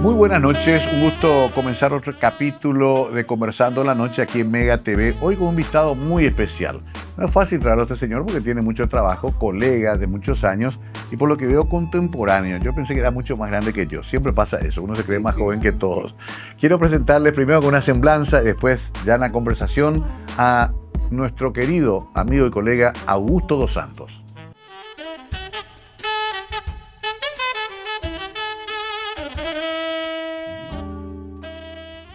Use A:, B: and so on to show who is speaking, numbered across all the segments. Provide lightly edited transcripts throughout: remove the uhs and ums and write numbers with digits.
A: Muy buenas noches, un gusto comenzar otro capítulo de Conversando en la Noche aquí en Mega TV, hoy con un invitado muy especial. No es fácil traerlo a este señor porque tiene mucho trabajo, colegas de muchos años y por lo que veo contemporáneo. Yo pensé que era mucho más grande que yo, siempre pasa eso, uno se cree más joven que todos. Quiero presentarles primero con una semblanza y después ya en la conversación a nuestro querido amigo y colega Augusto dos Santos.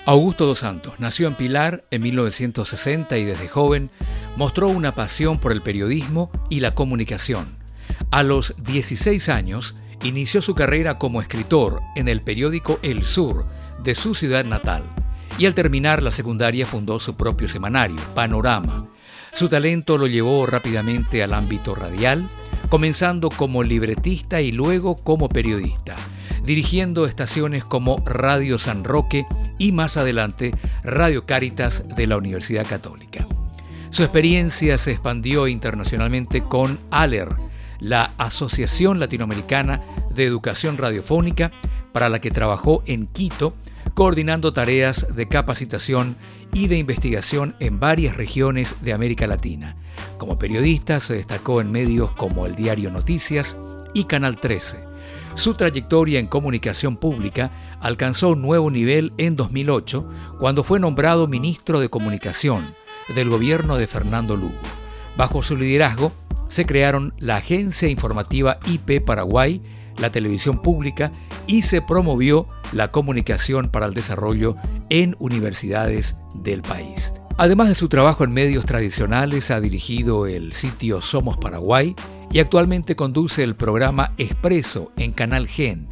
B: Augusto dos Santos nació en Pilar en 1960 y desde joven mostró una pasión por el periodismo y la comunicación. A los 16 años inició su carrera como escritor en el periódico El Sur de su ciudad natal y al terminar la secundaria fundó su propio semanario, Panorama. Su talento lo llevó rápidamente al ámbito radial, comenzando como libretista y luego como periodista, dirigiendo estaciones como Radio San Roque y más adelante Radio Cáritas de la Universidad Católica. Su experiencia se expandió internacionalmente con ALER, la Asociación Latinoamericana de Educación Radiofónica, para la que trabajó en Quito, coordinando tareas de capacitación y de investigación en varias regiones de América Latina. Como periodista se destacó en medios como el diario Noticias y Canal 13. Su trayectoria en comunicación pública alcanzó un nuevo nivel en 2008, cuando fue nombrado ministro de Comunicación del gobierno de Fernando Lugo. Bajo su liderazgo, se crearon la Agencia Informativa IP Paraguay, la televisión pública y se promovió la comunicación para el desarrollo en universidades del país. Además de su trabajo en medios tradicionales, ha dirigido el sitio Somos Paraguay y actualmente conduce el programa Expreso en Canal Gen.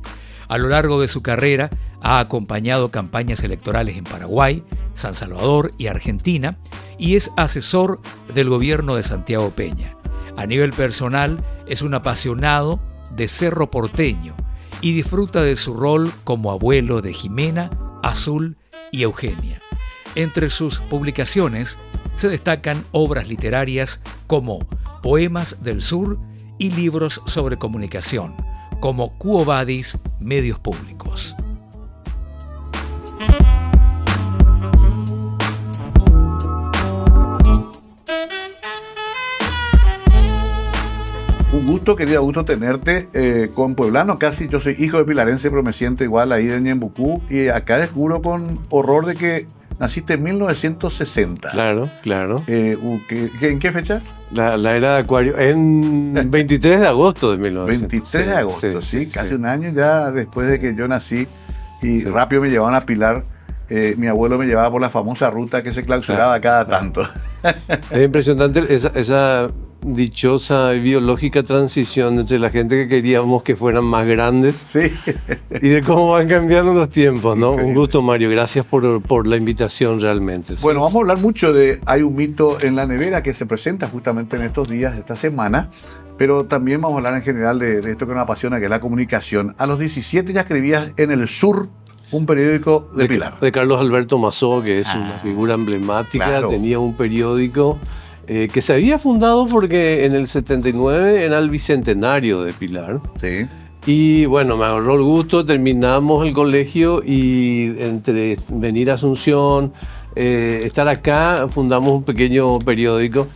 B: A lo largo de su carrera ha acompañado campañas electorales en Paraguay, San Salvador y Argentina y es asesor del gobierno de Santiago Peña. A nivel personal es un apasionado de Cerro Porteño y disfruta de su rol como abuelo de Jimena, Azul y Eugenia. Entre sus publicaciones se destacan obras literarias como Poemas del Sur y libros sobre comunicación, como Quo Vadis, Medios Públicos.
A: Un gusto, querido Augusto, tenerte con pueblano. Casi yo soy hijo de pilarense, pero me siento igual ahí de Ñembucú. Y acá descubro con horror de que naciste en 1960.
C: Claro.
A: ¿En qué fecha?
C: La era de Acuario, en 23 de agosto de 1960.
A: 23 de agosto, sí, casi un año ya después de que yo nací. Y rápido me llevaban a Pilar. Mi abuelo me llevaba por la famosa ruta que se clausuraba cada tanto.
C: Es impresionante esa dichosa y biológica transición entre la gente que queríamos que fueran más grandes,
A: sí,
C: y de cómo van cambiando los tiempos, ¿no? Un gusto, Mario, gracias por la invitación realmente.
A: Bueno, vamos a hablar mucho de Hay un mito en la nevera que se presenta justamente en estos días, esta semana, pero también vamos a hablar en general de esto que nos apasiona, que es la comunicación. A los 17 ya escribías en El Sur, un periódico de Pilar.
C: De Carlos Alberto Mazó, que es una figura emblemática, claro. Tenía un periódico que se había fundado porque en el 79 era el bicentenario de Pilar.
A: Sí.
C: Y bueno, me agarró el gusto, terminamos el colegio y entre venir a Asunción, estar acá, fundamos un pequeño periódico,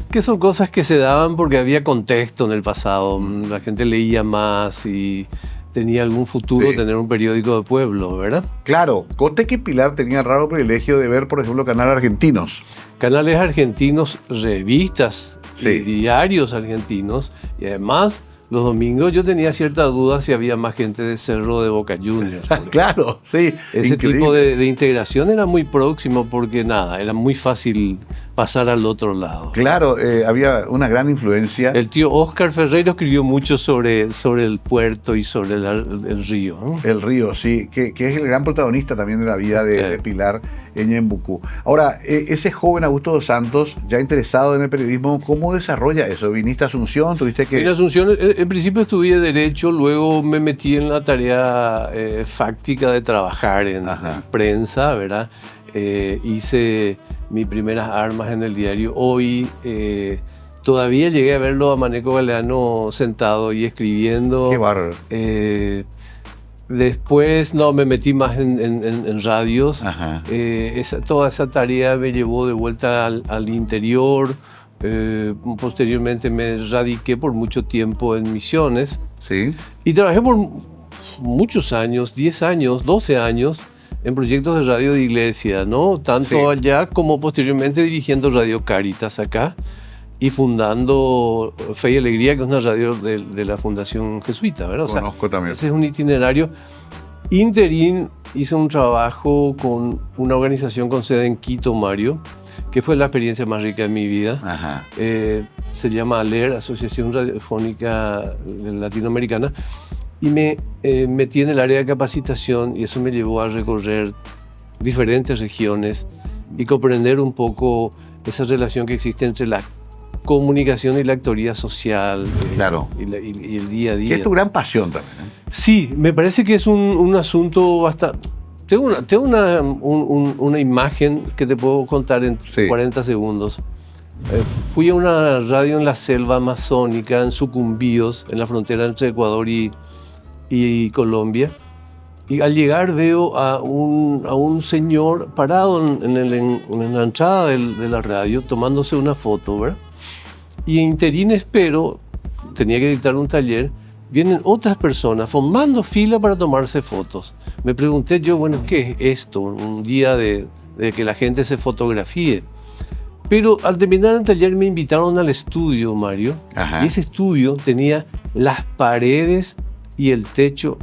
C: que son cosas que se daban porque había contexto en el pasado. La gente leía más y tenía algún futuro tener un periódico de pueblo, ¿verdad?
A: Claro, conté que Pilar tenía el raro privilegio de ver, por ejemplo, canales argentinos.
C: Canales argentinos, revistas y diarios argentinos, y además los domingos yo tenía cierta duda si había más gente de Cerro de Boca Juniors.
A: Claro, sí.
C: Ese tipo de integración era muy próximo porque era muy fácil pasar al otro lado.
A: Claro, había una gran influencia.
C: El tío Oscar Ferreiro escribió mucho sobre el puerto y sobre el río, ¿no?
A: El río, sí, que es el gran protagonista también de la vida de Pilar en Ñembucú. Ahora, ese joven Augusto dos Santos, ya interesado en el periodismo, ¿cómo desarrolla eso? ¿Viniste a Asunción? ¿Tuviste que...?
C: En Asunción, en principio estudié Derecho, luego me metí en la tarea fáctica de trabajar en prensa, ¿verdad? Hice mis primeras armas en el diario Hoy. Todavía llegué a verlo a Maneco Galeano sentado y escribiendo.
A: Qué bárbaro.
C: Después, no, me metí más en radios.
A: Ajá.
C: Toda esa tarea me llevó de vuelta al interior. Posteriormente me radiqué por mucho tiempo en Misiones.
A: Sí.
C: Y trabajé por muchos años, 10 años, 12 años, en proyectos de radio de iglesia, ¿no? Tanto allá como posteriormente dirigiendo Radio Caritas acá y fundando Fe y Alegría, que es una radio de la Fundación Jesuita, ¿verdad?
A: Conozco también.
C: Ese es un itinerario. Interín hice un trabajo con una organización con sede en Quito, Mario, que fue la experiencia más rica de mi vida.
A: Ajá.
C: Se llama ALER, Asociación Radiofónica Latinoamericana, y me metí en el área de capacitación y eso me llevó a recorrer diferentes regiones y comprender un poco esa relación que existe entre la comunicación y la actoría social.
A: Claro.
C: Y el día a día.
A: Que es tu gran pasión también, ¿eh?
C: Sí, me parece que es un asunto bastante... Tengo una imagen que te puedo contar en 40 segundos. Fui a una radio en la selva amazónica, en Sucumbíos, en la frontera entre Ecuador y Colombia. Y al llegar veo a un señor parado en la entrada de la radio tomándose una foto, ¿verdad? Y en interín espero, tenía que dictar un taller, vienen otras personas formando fila para tomarse fotos. Me pregunté yo, bueno, ¿qué es esto? Un día de que la gente se fotografíe. Pero al terminar el taller me invitaron al estudio, Mario.
A: Ajá.
C: Y ese estudio tenía las paredes y el techo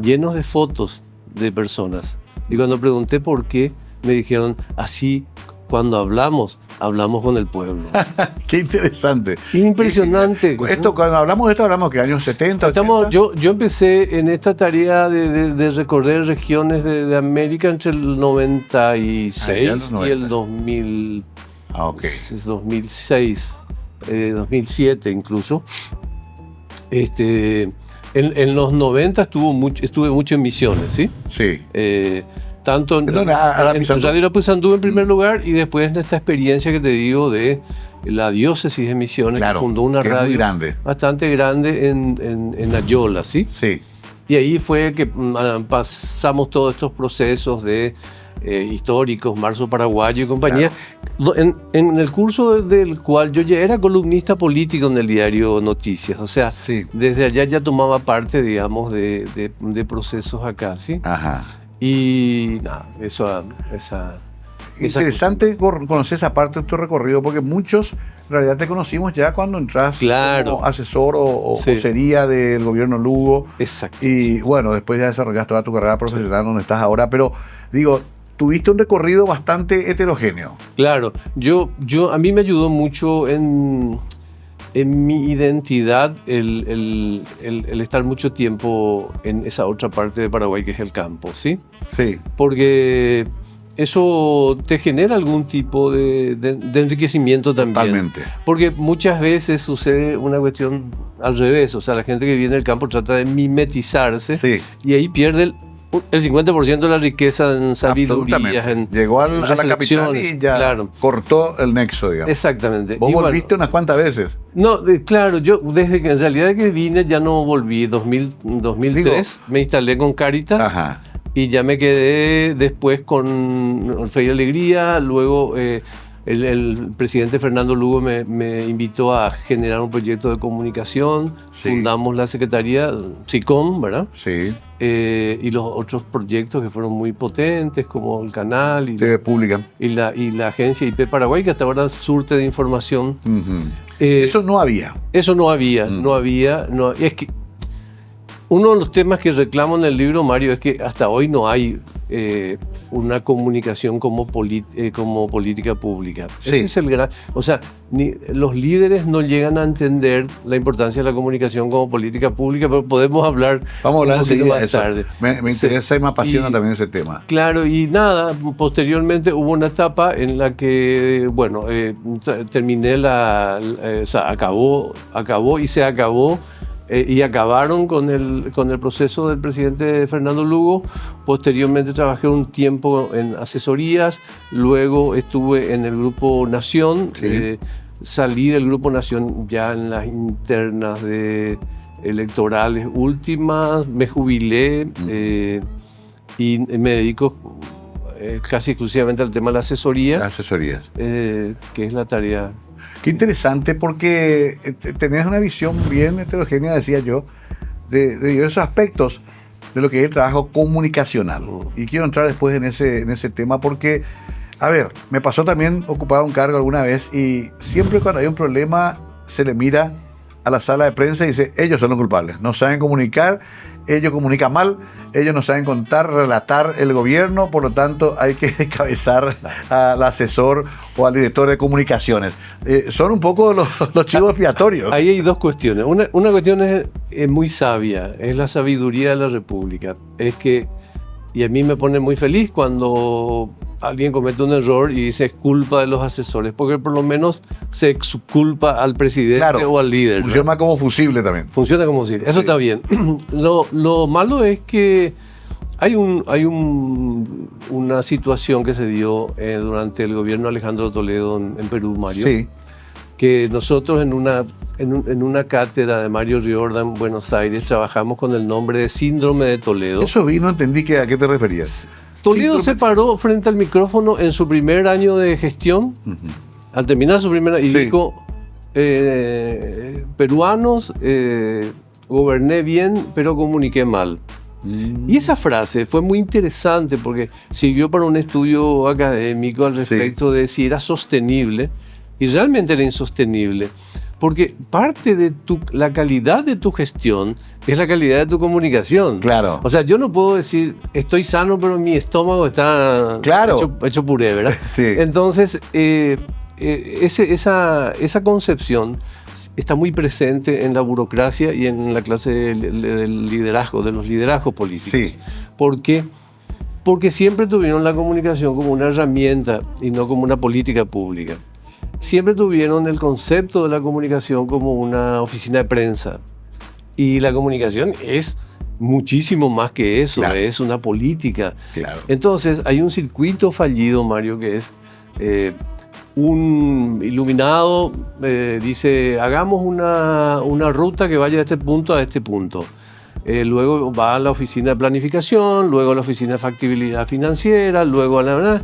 C: llenos de fotos de personas. Y cuando pregunté por qué, me dijeron, así cuando hablamos con el pueblo.
A: Qué interesante.
C: Impresionante.
A: Cuando hablamos de esto, hablamos que años 70, 80.
C: Yo empecé en esta tarea de recorrer regiones de América entre el 96 y el 2000.
A: Ah, ok.
C: 2006, 2007 incluso. En los 90 estuve mucho en Misiones, ¿sí?
A: Sí.
C: Tanto en Radio Irapuzandú en primer lugar y después en esta experiencia que te digo de la diócesis de Misiones,
A: claro,
C: que fundó una radio bastante grande en Ayola, ¿sí?
A: Sí.
C: Y ahí fue que pasamos todos estos procesos de históricos, Marzo Paraguayo y compañía, claro. En el curso del cual yo ya era columnista político en el diario Noticias, o sea, sí. Desde allá ya tomaba parte, digamos, de procesos acá, ¿sí?
A: Ajá.
C: Y nada,
A: interesante conocer esa parte de tu recorrido, porque muchos en realidad te conocimos ya cuando entras como asesor o vocería del gobierno Lugo.
C: Exacto.
A: Y bueno, después ya desarrollaste toda tu carrera profesional donde estás ahora, pero digo, tuviste un recorrido bastante heterogéneo.
C: Claro, a mí me ayudó mucho en mi identidad el estar mucho tiempo en esa otra parte de Paraguay que es el campo, ¿sí?
A: Sí.
C: Porque eso te genera algún tipo de enriquecimiento también.
A: Totalmente.
C: Porque muchas veces sucede una cuestión al revés, o sea, la gente que viene del campo trata de mimetizarse y ahí pierde el 50% de la riqueza en sabiduría, en
A: llegó a la capital y ya cortó el nexo, digamos.
C: Exactamente.
A: ¿Vos volviste unas cuantas veces?
C: No, claro, yo desde que en realidad que vine ya no volví. 2003 me instalé con Caritas.
A: Ajá.
C: Y ya me quedé después con Fe y Alegría. Luego el presidente Fernando Lugo me invitó a generar un proyecto de comunicación. Sí. Fundamos la Secretaría SICOM, ¿verdad?
A: Sí.
C: Y los otros proyectos que fueron muy potentes, como el canal y
A: TV Pública.
C: Y la agencia IP Paraguay, que hasta ahora surte de información.
A: Uh-huh. Eso no había.
C: Eso no había, no había. Es que uno de los temas que reclamo en el libro, Mario, es que hasta hoy no hay una comunicación como política pública.
A: Sí.
C: Ese es el gran... O sea, los líderes no llegan a entender la importancia de la comunicación como política pública, pero podemos hablar...
A: Vamos a hablar enseguida
C: más tarde.
A: Me interesa y me apasiona también ese tema.
C: Claro, y nada, posteriormente hubo una etapa en la que, bueno, terminé o sea, acabó y se acabó. Y acabaron con el proceso del presidente Fernando Lugo. Posteriormente trabajé un tiempo en asesorías, luego estuve en el Grupo Nación,
A: sí.
C: Salí del Grupo Nación ya en las internas de electorales últimas, me jubilé y me dedico casi exclusivamente al tema de la asesoría.
A: Las asesorías.
C: Que es la tarea.
A: Qué interesante, porque tenés una visión bien heterogénea, decía yo, de diversos aspectos de lo que es el trabajo comunicacional. Y quiero entrar después en ese tema porque, a ver, me pasó también ocupar un cargo alguna vez y siempre cuando hay un problema se le mira a la sala de prensa y dice, ellos son los culpables, no saben comunicar, ellos comunican mal, ellos no saben contar, relatar el gobierno, por lo tanto hay que descabezar al asesor o al director de comunicaciones. Son un poco los chivos expiatorios.
C: Ahí hay dos cuestiones. Una cuestión es muy sabia, es la sabiduría de la República. Es que, y a mí me pone muy feliz cuando alguien comete un error y dice es culpa de los asesores, porque por lo menos se exculpa al presidente o al líder.
A: Funciona como fusible también.
C: Funciona como fusible, eso está bien. Lo malo es que hay una situación que se dio durante el gobierno de Alejandro Toledo en Perú, Mario.
A: Sí.
C: Que nosotros en una cátedra de Mario Riordan en Buenos Aires trabajamos con el nombre de Síndrome de Toledo.
A: Eso vi, no entendí a qué te referías.
C: Toledo se paró frente al micrófono en su primer año de gestión, al terminar su primer año, y dijo, peruanos, goberné bien, pero comuniqué mal. Y esa frase fue muy interesante porque sirvió para un estudio académico al respecto de si era sostenible, y realmente era insostenible. Porque parte de la calidad de tu gestión es la calidad de tu comunicación.
A: Claro.
C: O sea, yo no puedo decir, estoy sano, pero mi estómago está hecho puré, ¿verdad?
A: Sí.
C: Entonces, esa concepción está muy presente en la burocracia y en la clase del liderazgo, de los liderazgos políticos.
A: Sí.
C: ¿Por qué? Porque siempre tuvieron la comunicación como una herramienta y no como una política pública. Siempre tuvieron el concepto de la comunicación como una oficina de prensa. Y la comunicación es muchísimo más que eso, es una política.
A: Claro.
C: Entonces, hay un circuito fallido, Mario, que es un iluminado, dice, hagamos una ruta que vaya de este punto a este punto. Luego va a la oficina de planificación, luego a la oficina de factibilidad financiera, luego a la...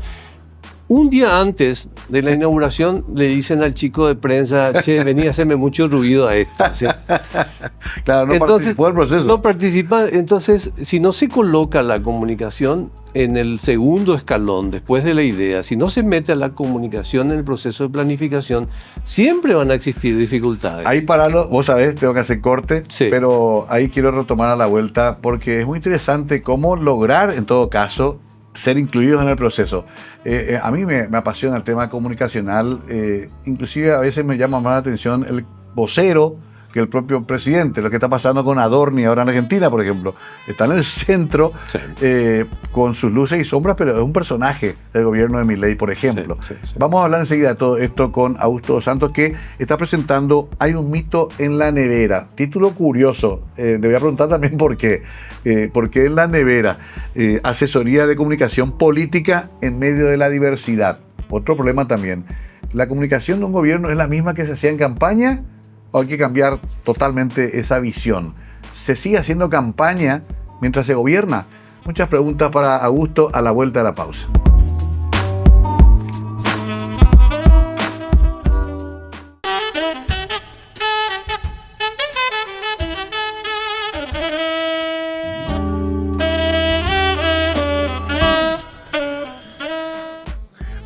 C: Un día antes de la inauguración le dicen al chico de prensa, che, vení a hacerme mucho ruido a esto. ¿Sí?
A: Claro, no
C: entonces,
A: participó del proceso.
C: No participa. Entonces, si no se coloca la comunicación en el segundo escalón, después de la idea, si no se mete a la comunicación en el proceso de planificación, siempre van a existir dificultades.
A: Ahí paralo, vos sabés, tengo que hacer corte, pero ahí quiero retomar a la vuelta porque es muy interesante cómo lograr, en todo caso, ser incluidos en el proceso. A mí me apasiona el tema comunicacional, inclusive a veces me llama más la atención el vocero que el propio presidente. Lo que está pasando con Adorni ahora en Argentina, por ejemplo, está en el centro con sus luces y sombras, pero es un personaje del gobierno de Milei, por ejemplo. Sí. Vamos a hablar enseguida de todo esto con Augusto dos Santos, que está presentando Hay un mito en la nevera. Título curioso, le voy a preguntar también por qué. ¿Por qué en la nevera? Asesoría de comunicación política en medio de la diversidad. Otro problema también. ¿La comunicación de un gobierno es la misma que se hacía en campaña o hay que cambiar totalmente esa visión? ¿Se sigue haciendo campaña mientras se gobierna? Muchas preguntas para Augusto a la vuelta de la pausa.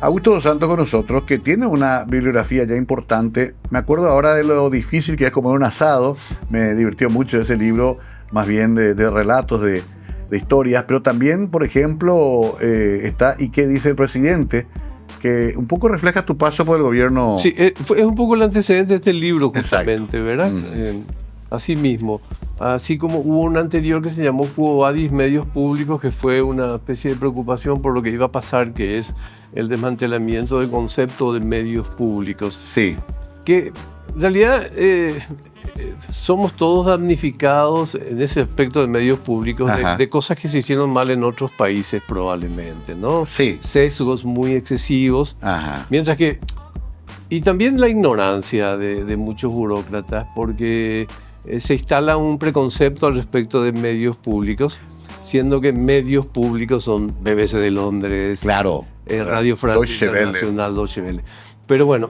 A: Augusto dos Santos con nosotros, que tiene una bibliografía ya importante. Me acuerdo ahora de lo difícil que es comer un asado. Me divirtió mucho ese libro, más bien de relatos, de historias. Pero también, por ejemplo, está ¿Y qué dice el presidente?, que un poco refleja tu paso por el gobierno.
C: Sí, es un poco el antecedente de este libro, justamente, ¿verdad? Así mismo. Así como hubo un anterior que se llamó Quo Vadis Medios Públicos, que fue una especie de preocupación por lo que iba a pasar, que es el desmantelamiento del concepto de medios públicos.
A: Sí.
C: Que en realidad somos todos damnificados en ese aspecto de medios públicos, de cosas que se hicieron mal en otros países probablemente, ¿no?
A: Sí.
C: Sesgos muy excesivos. Mientras que... Y también la ignorancia de muchos burócratas, porque se instala un preconcepto al respecto de medios públicos, siendo que medios públicos son BBC de Londres,
A: Claro.
C: Radio Francia Internacional, Deutsche Welle. Pero bueno,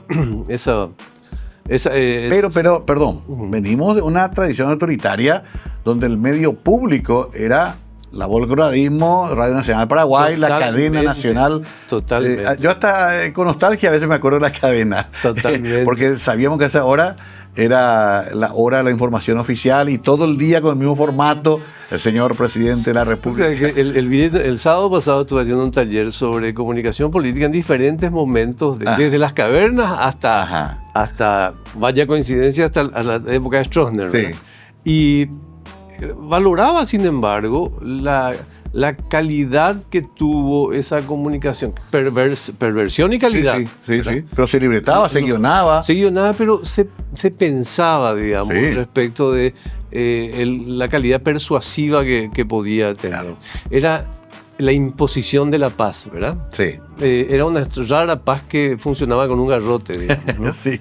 A: Pero, perdón, venimos de una tradición autoritaria donde el medio público era la Volgradismo, Radio Nacional Paraguay, la cadena nacional.
C: Totalmente.
A: Yo hasta con nostalgia a veces me acuerdo de la cadena.
C: Totalmente.
A: Porque sabíamos que esa hora era la hora de la información oficial y todo el día con el mismo formato, el señor presidente de la República.
C: O sea, que el sábado pasado estuve haciendo un taller sobre comunicación política en diferentes momentos, desde las cavernas hasta, vaya coincidencia, hasta la época de Stroessner.
A: Sí.
C: Y valoraba, sin embargo, la calidad que tuvo esa comunicación. Perversión y calidad.
A: Sí. Pero se libretaba, se guionaba.
C: Se guionaba, pero se pensaba, digamos, respecto de la calidad persuasiva que podía tener.
A: Claro.
C: Era la imposición de la paz, ¿verdad?
A: Sí.
C: Era una rara paz que funcionaba con un garrote, digamos, ¿no?
A: Sí.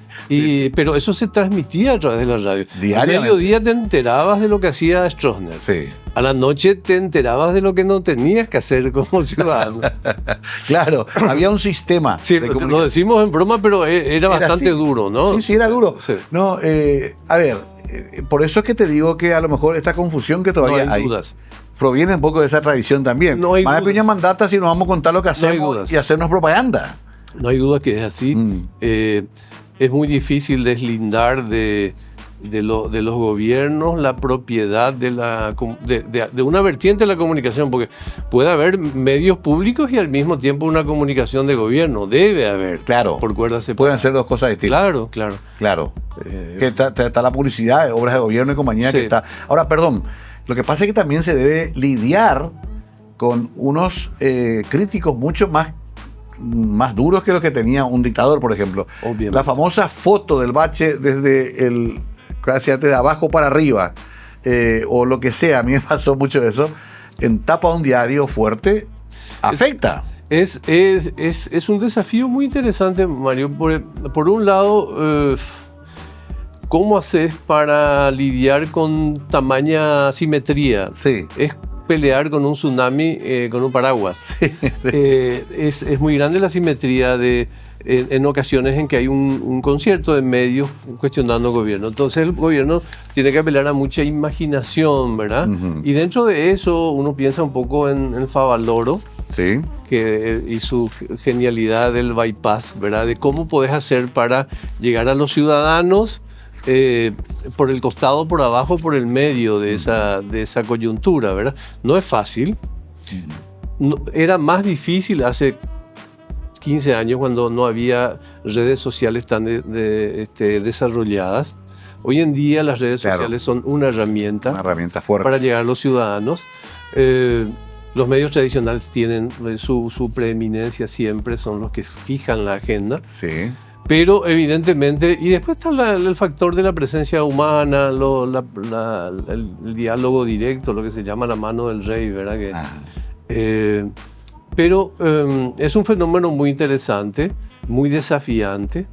C: Pero eso se transmitía a través de la radio.
A: Diariamente.
C: Al mediodía te enterabas de lo que hacía Stroessner.
A: Sí.
C: A la noche te enterabas de lo que no tenías que hacer como ciudadano.
A: Claro, había un sistema.
C: Sí, lo decimos en broma, pero era bastante
A: así.
C: Duro, ¿no?
A: Sí, era duro.
C: Sí.
A: No, a ver, por eso es que te digo que a lo mejor esta confusión que todavía
C: no hay dudas.
A: Proviene un poco de esa tradición también.
C: No hay
A: Manuel
C: dudas.
A: Piña mandata si nos vamos a contar lo que hacemos y hacernos propaganda.
C: No hay duda que es así. Es muy difícil deslindar de los gobiernos la propiedad de una vertiente de la comunicación, porque puede haber medios públicos y al mismo tiempo una comunicación de gobierno. Debe haber.
A: Claro.
C: Por cuerdas separadas.
A: Pueden ser dos cosas distintas.
C: Claro.
A: Que está la publicidad de obras de gobierno y compañía que está. Ahora, perdón. Lo que pasa es que también se debe lidiar con unos críticos mucho más duros que los que tenía un dictador, por ejemplo.
C: Obviamente.
A: La famosa foto del bache desde de abajo para arriba, o lo que sea, a mí me pasó mucho eso, en tapa de un diario fuerte, afecta.
C: Es un desafío muy interesante, Mario. Por un lado, ¿cómo haces para lidiar con tamaña simetría?
A: Sí.
C: Es pelear con un tsunami con un paraguas.
A: Sí.
C: Es muy grande la simetría en ocasiones en que hay un concierto de medios cuestionando gobierno. Entonces el gobierno tiene que apelar a mucha imaginación, ¿verdad? Uh-huh. Y dentro de eso uno piensa un poco en Favaloro.
A: Sí.
C: Y su genialidad del bypass, ¿verdad? De cómo podés hacer para llegar a los ciudadanos por el costado, por abajo, por el medio de esa coyuntura, ¿verdad? No es fácil. Era más difícil hace 15 años cuando no había redes sociales tan desarrolladas. Hoy en día las redes sociales son una herramienta
A: fuerte
C: para llegar a los ciudadanos. Los medios tradicionales tienen su preeminencia siempre, son los que fijan la agenda.
A: Sí.
C: Pero evidentemente, y después está el factor de la presencia humana, el diálogo directo, lo que se llama la mano del rey, ¿verdad? Pero es un fenómeno muy interesante, muy desafiante.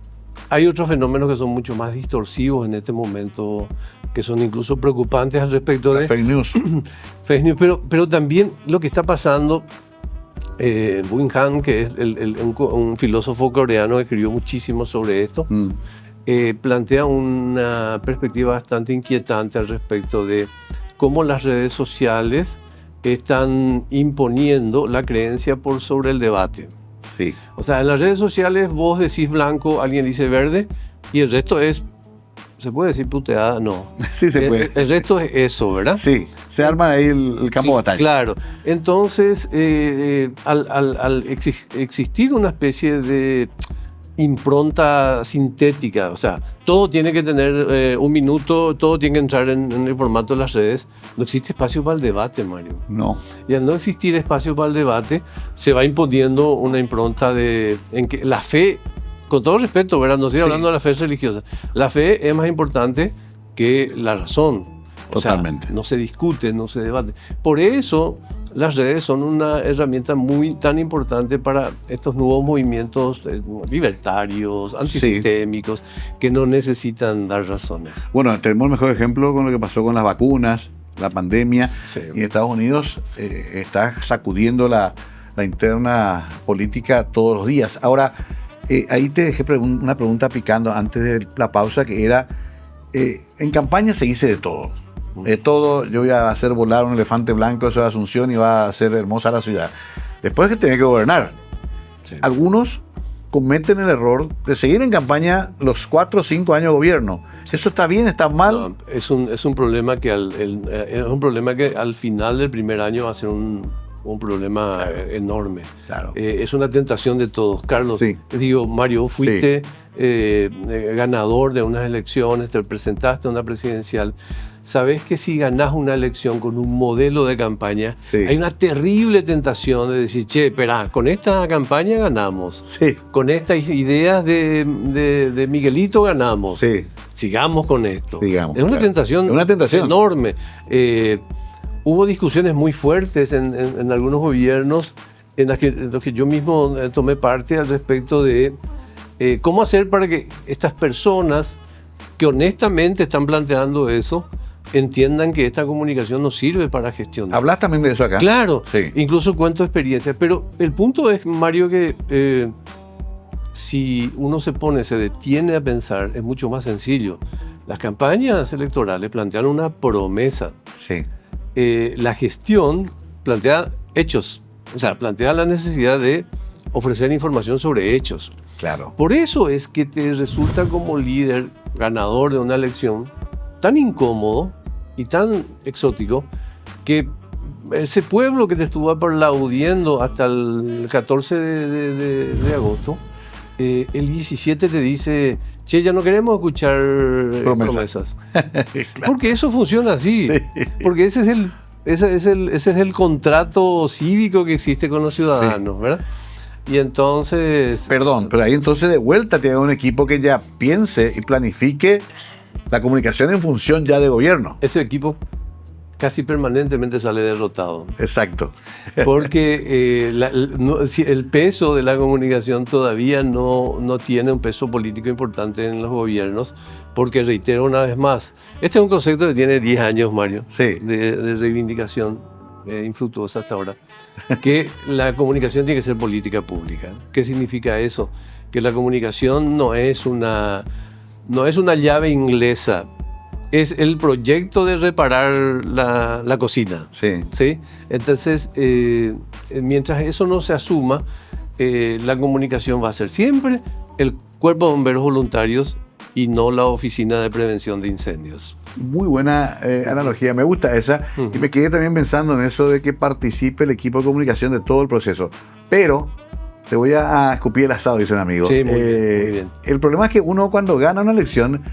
C: Hay otros fenómenos que son mucho más distorsivos en este momento, que son incluso preocupantes al respecto de
A: fake news.
C: Fake news, pero también lo que está pasando. Wing Han, que es un filósofo coreano que escribió muchísimo sobre esto, plantea una perspectiva bastante inquietante al respecto de cómo las redes sociales están imponiendo la creencia por sobre el debate.
A: Sí.
C: O sea, en las redes sociales vos decís blanco, alguien dice verde, y el resto es... ¿Se puede decir puteada? No.
A: Sí, se puede.
C: El resto es eso, ¿verdad?
A: Sí, se arma ahí el campo de batalla.
C: Claro. Entonces, al existir una especie de impronta sintética, o sea, todo tiene que tener un minuto, todo tiene que entrar en el formato de las redes, no existe espacio para el debate, Mario.
A: No.
C: Y al no existir espacio para el debate, se va imponiendo una impronta en que la fe... Con todo respeto, ¿verdad? No estoy hablando de la fe religiosa. La fe es más importante que la razón.
A: Totalmente.
C: O sea, no se discute, no se debate. Por eso, las redes son una herramienta tan importante para estos nuevos movimientos libertarios, antisistémicos, que no necesitan dar razones.
A: Bueno, tenemos el mejor ejemplo con lo que pasó con las vacunas, la pandemia,
C: Sí.
A: y Estados Unidos está sacudiendo la interna política todos los días. Ahora, ahí te dejé una pregunta picando antes de la pausa, que era, en campaña se dice de todo. De todo, yo voy a hacer volar un elefante blanco de Asunción y va a ser hermosa la ciudad. Después que tiene que gobernar.
C: Sí.
A: Algunos cometen el error de seguir en campaña los 4 o 5 años de gobierno. ¿Eso está bien, está mal?
C: No, es un problema que al final del primer año va a ser un problema enorme.
A: Claro.
C: Es una tentación de todos. Carlos,
A: Sí.
C: Mario, fuiste ganador de unas elecciones, te presentaste a una presidencial. Sabés que si ganás una elección con un modelo de campaña,
A: Sí.
C: hay una terrible tentación de decir, che, espera, con esta campaña ganamos.
A: Sí.
C: Con estas ideas de Miguelito ganamos.
A: Sí.
C: Sigamos con esto.
A: Sigamos,
C: Es una
A: claro.
C: tentación,
A: Es una tentación
C: enorme. Hubo discusiones muy fuertes en algunos gobiernos en los que yo mismo tomé parte al respecto de cómo hacer para que estas personas que honestamente están planteando eso entiendan que esta comunicación no sirve para gestionar.
A: ¿Hablas también de eso acá?
C: Claro,
A: Sí.
C: incluso cuento experiencias. Pero el punto es, Mario, que si uno se detiene a pensar, es mucho más sencillo. Las campañas electorales plantean una promesa.
A: Sí.
C: La gestión plantea hechos, o sea, plantea la necesidad de ofrecer información sobre hechos.
A: Claro.
C: Por eso es que te resulta como líder ganador de una elección tan incómodo y tan exótico que ese pueblo que te estuvo aplaudiendo hasta el 14 de agosto, el 17 te dice, che, ya no queremos escuchar promesas.
A: Claro.
C: Porque eso funciona así.
A: Sí.
C: Porque ese es el contrato cívico que existe con los ciudadanos, ¿verdad? Y entonces...
A: Perdón, pero ahí entonces de vuelta tiene un equipo que ya piense y planifique la comunicación en función ya de gobierno.
C: Ese equipo casi permanentemente sale derrotado.
A: Exacto.
C: Porque el peso de la comunicación todavía no tiene un peso político importante en los gobiernos, porque reitero una vez más, este es un concepto que tiene 10 años, Mario,
A: Sí.
C: de reivindicación infructuosa hasta ahora, que la comunicación tiene que ser política pública. ¿Qué significa eso? Que la comunicación no es una llave inglesa, es el proyecto de reparar la cocina.
A: Sí.
C: ¿Sí? Entonces, mientras eso no se asuma, la comunicación va a ser siempre el Cuerpo de Bomberos Voluntarios y no la Oficina de Prevención de Incendios.
A: Muy buena analogía, me gusta esa.
C: Uh-huh.
A: Y me quedé también pensando en eso de que participe el equipo de comunicación de todo el proceso. Pero te voy a escupir el asado, dice un amigo.
C: Sí, muy bien.
A: El problema es que uno, cuando gana una elección,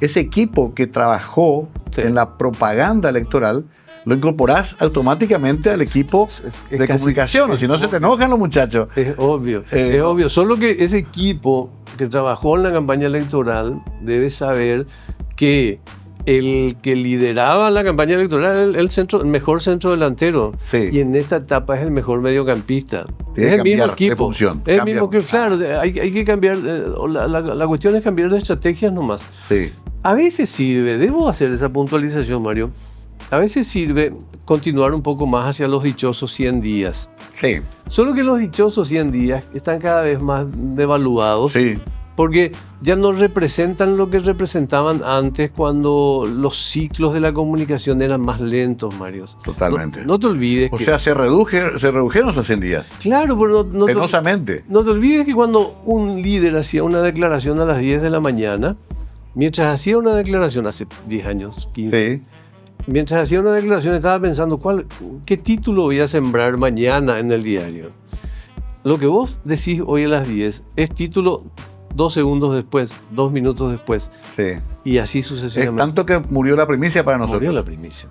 A: ese equipo que trabajó
C: Sí.
A: en la propaganda electoral, lo incorporás automáticamente al equipo
C: Es
A: de
C: casi-
A: comunicación, o si no se te enojan los muchachos.
C: Es obvio, es obvio. Solo que ese equipo que trabajó en la campaña electoral debe saber que el que lideraba la campaña electoral es el mejor centro delantero.
A: Sí.
C: Y en esta etapa es el mejor mediocampista.
A: Tiene
C: Es
A: que
C: el mismo
A: cambiar de
C: equipo.
A: función.
C: Es el
A: Cambia
C: mismo que,
A: función.
C: claro, hay que cambiar. La cuestión es cambiar de estrategias nomás.
A: Sí.
C: A veces sirve, debo hacer esa puntualización, Mario. A veces sirve continuar un poco más hacia los dichosos 100 días.
A: Sí.
C: Solo que los dichosos 100 días están cada vez más devaluados.
A: Sí.
C: Porque ya no representan lo que representaban antes, cuando los ciclos de la comunicación eran más lentos, Mario.
A: Totalmente.
C: No te olvides
A: O
C: que...
A: sea, se redujeron esos 100 días.
C: Claro, pero
A: Penosamente.
C: no te olvides que cuando un líder hacía una declaración a las 10 de la mañana, mientras hacía una declaración hace 10 años, 15,
A: Sí.
C: mientras hacía una declaración estaba pensando qué título voy a sembrar mañana en el diario. Lo que vos decís hoy a las 10 es título 2 segundos después, 2 minutos después,
A: Sí.
C: y así
A: Es
C: sucesivamente.
A: tanto que murió la primicia para nosotros.
C: Murió la primicia.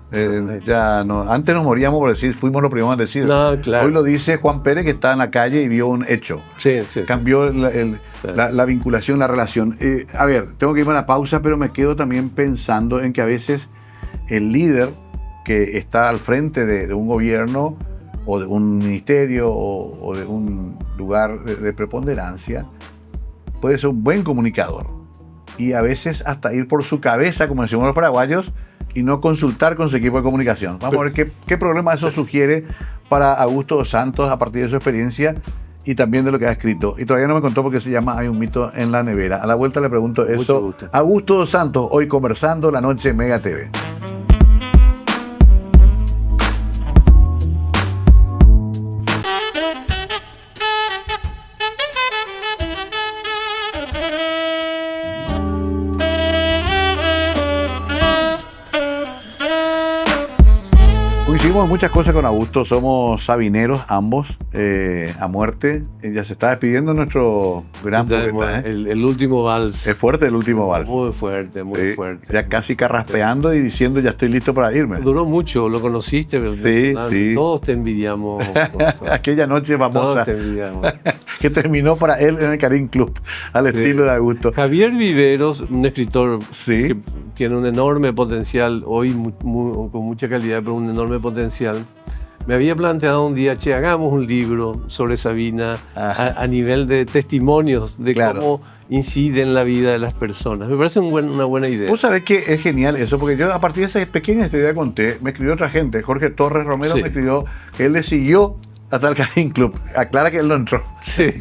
A: Ya no, antes nos moríamos por decir, fuimos los primeros en decir.
C: No, claro.
A: Hoy lo dice Juan Pérez, que está en la calle y vio un hecho.
C: Sí, sí.
A: Cambió la vinculación, la relación. A ver, tengo que irme a la pausa, pero me quedo también pensando en que a veces el líder que está al frente de un gobierno o de un ministerio o de un lugar de preponderancia, puede ser un buen comunicador. Y a veces hasta ir por su cabeza, como decimos los paraguayos, y no consultar con su equipo de comunicación. Vamos a ver qué problema eso sugiere para Augusto dos Santos a partir de su experiencia y también de lo que ha escrito. Y todavía no me contó porque se llama Hay un mito en la nevera. A la vuelta le pregunto eso. Augusto dos Santos, hoy conversando la noche en Mega TV. Coincidimos en muchas cosas con Augusto, somos sabineros ambos, a muerte. Ya se está despidiendo nuestro gran poeta.
C: El último vals.
A: Es fuerte el último vals.
C: Muy fuerte, muy fuerte.
A: Ya casi carraspeando y diciendo ya estoy listo para irme.
C: Duró mucho, lo conociste.
A: Sí.
C: Todos te envidiamos.
A: Aquella noche famosa.
C: Todos te envidiamos.
A: Que terminó para él en el Karim Club, al estilo de Augusto.
C: Javier Viveros, un escritor
A: Sí.
C: que tiene un enorme potencial, hoy con mucha calidad, pero un enorme potencial. Me había planteado un día, hagamos un libro sobre Sabina a nivel de testimonios de cómo incide en la vida de las personas. Me parece una buena idea.
A: Vos sabés que es genial eso, porque yo a partir de esa pequeña historia que conté, me escribió otra gente. Jorge Torres Romero me escribió que él le siguió hasta el Karim Club. Aclara que él no entró.
C: Sí.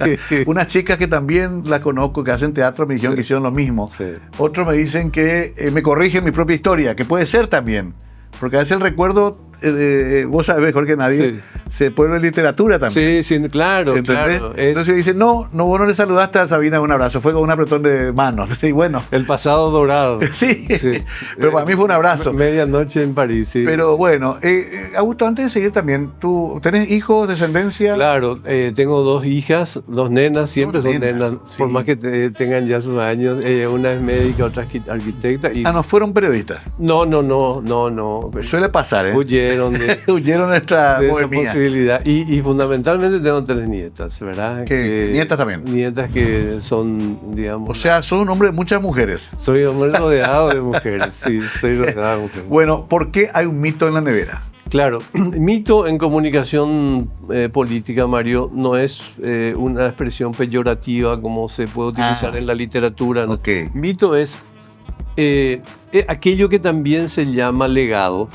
A: Unas chicas que también la conozco, que hacen teatro, me dijeron que hicieron lo mismo.
C: Sí.
A: Otros me dicen que me corrigen mi propia historia, que puede ser también. Porque a veces el recuerdo, vos sabés mejor que nadie, se pone en literatura también.
C: Sí, claro.
A: ¿Entendés?
C: Claro.
A: Entonces dice, vos no le saludaste a Sabina un abrazo, fue con un apretón de manos. Y bueno.
C: El pasado dorado.
A: Sí. Pero para mí fue un abrazo.
C: Medianoche en París, sí.
A: Pero bueno, Augusto, antes de seguir también, ¿tú tenés hijos, descendencia?
C: Claro, tengo 2 hijas, 2 nenas, siempre son nenas,
A: sí.
C: por más que tengan ya sus años. Una es médica, otra es arquitecta.
A: ¿No fueron periodistas?
C: No.
A: Suele pasar, ¿eh?
C: Huyeron de
A: nuestra
C: esa
A: bohemia.
C: posibilidad. Y fundamentalmente tengo 3 nietas, ¿verdad?
A: ¿Nietas también?
C: Nietas que son, digamos...
A: O sea, sos un hombre de muchas mujeres.
C: Soy hombre rodeado de mujeres, sí, estoy rodeado de mujeres.
A: Bueno, ¿por qué hay un mito en la nevera?
C: Claro, mito en comunicación política, Mario, no es una expresión peyorativa como se puede utilizar en la literatura. ¿No?
A: Okay.
C: Mito es aquello que también se llama legado,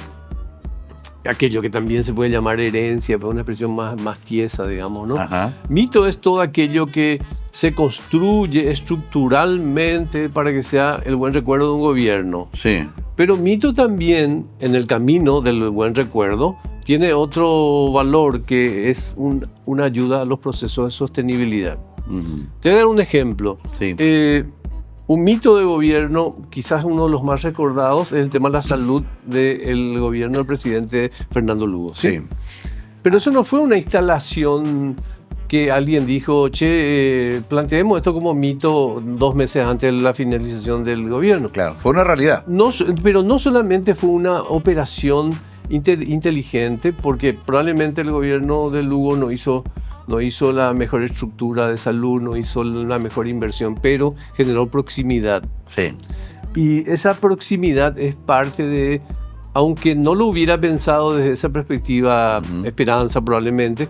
C: aquello que también se puede llamar herencia, pero una expresión más tiesa, digamos, ¿no?
A: Ajá.
C: Mito es todo aquello que se construye estructuralmente para que sea el buen recuerdo de un gobierno.
A: Sí.
C: Pero mito también, en el camino del buen recuerdo, tiene otro valor que es una ayuda a los procesos de sostenibilidad.
A: Uh-huh.
C: Te voy a dar un ejemplo.
A: Sí.
C: Un mito de gobierno, quizás uno de los más recordados, es el tema de la salud del gobierno del presidente Fernando Lugo. ¿Sí? Pero eso no fue una instalación que alguien dijo, planteemos esto como mito 2 meses antes de la finalización del gobierno.
A: Claro, fue una realidad.
C: Pero no solamente fue una operación inteligente, porque probablemente el gobierno de Lugo no hizo la mejor estructura de salud, no hizo la mejor inversión, pero generó proximidad.
A: Sí.
C: Y esa proximidad es parte de, aunque no lo hubiera pensado desde esa perspectiva, esperanza probablemente,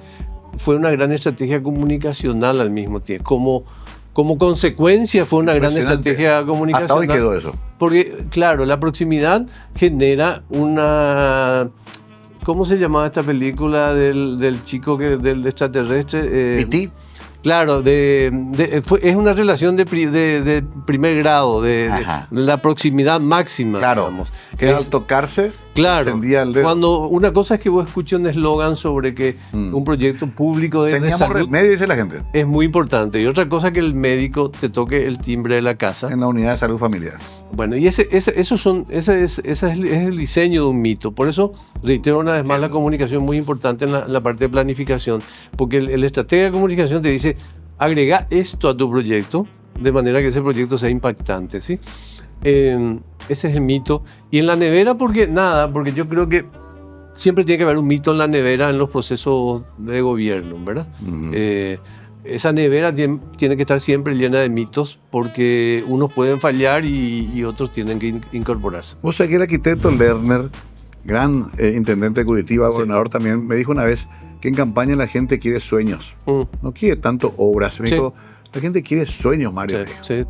C: fue una gran estrategia comunicacional al mismo tiempo. Como consecuencia fue una gran estrategia comunicacional.
A: Hasta hoy quedó eso.
C: Porque, claro, la proximidad genera una... ¿Cómo se llamaba esta película del chico del extraterrestre?
A: ¿P.T.?
C: Claro, es una relación de primer grado, de la proximidad máxima.
A: Claro,
C: digamos.
A: Que al tocarse,
C: claro,
A: encendía el dedo.
C: Cuando una cosa es que vos escuches un eslogan sobre que un proyecto público de
A: Teníamos
C: salud
A: remedio, dice la gente.
C: es muy importante. Y otra cosa que el médico te toque el timbre de la casa.
A: En la unidad de salud familiar.
C: Bueno, y ese es el diseño de un mito. Por eso reitero una vez más la comunicación muy importante en la parte de planificación, porque el estratega de comunicación te dice, agrega esto a tu proyecto de manera que ese proyecto sea impactante, ¿sí? Ese es el mito. Y en la nevera, porque yo creo que siempre tiene que haber un mito en la nevera en los procesos de gobierno, ¿verdad? Uh-huh. Esa nevera tiene que estar siempre llena de mitos, porque unos pueden fallar y otros tienen que incorporarse.
A: Vos sabés que el arquitecto Lerner, gran intendente de Curitiba, gobernador también, me dijo una vez que en campaña la gente quiere sueños, no quiere tanto obras. Me dijo, la gente quiere sueños, Mario.
C: Sí.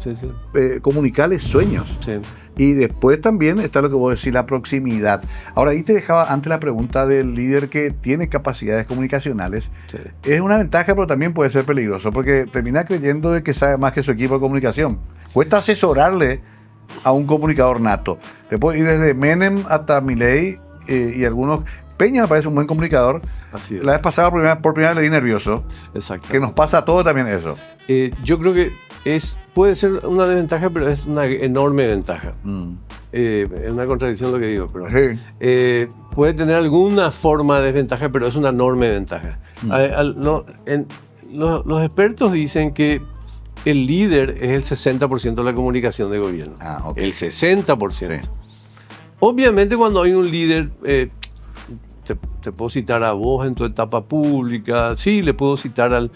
A: Comunicarles sueños.
C: Sí.
A: Y después también está lo que vos decís, la proximidad. Ahora, ahí te dejaba antes la pregunta del líder que tiene capacidades comunicacionales. Sí. Es una ventaja, pero también puede ser peligroso, porque termina creyendo de que sabe más que su equipo de comunicación. Cuesta asesorarle a un comunicador nato. Después, y desde Menem hasta Milei y algunos... Peña me parece un buen comunicador.
C: Así es.
A: La vez pasada por primera vez le di nervioso.
C: Exacto.
A: Que nos pasa a todos también eso.
C: Yo creo que puede ser una desventaja, pero es una enorme ventaja. Es una contradicción lo que digo, pero sí. Puede tener alguna forma de desventaja, pero es una enorme ventaja. Los expertos dicen que el líder es el 60% de la comunicación de gobierno. Okay. El 60%. Sí. Obviamente cuando hay un líder... Te puedo citar a vos en tu etapa pública, sí, le puedo citar al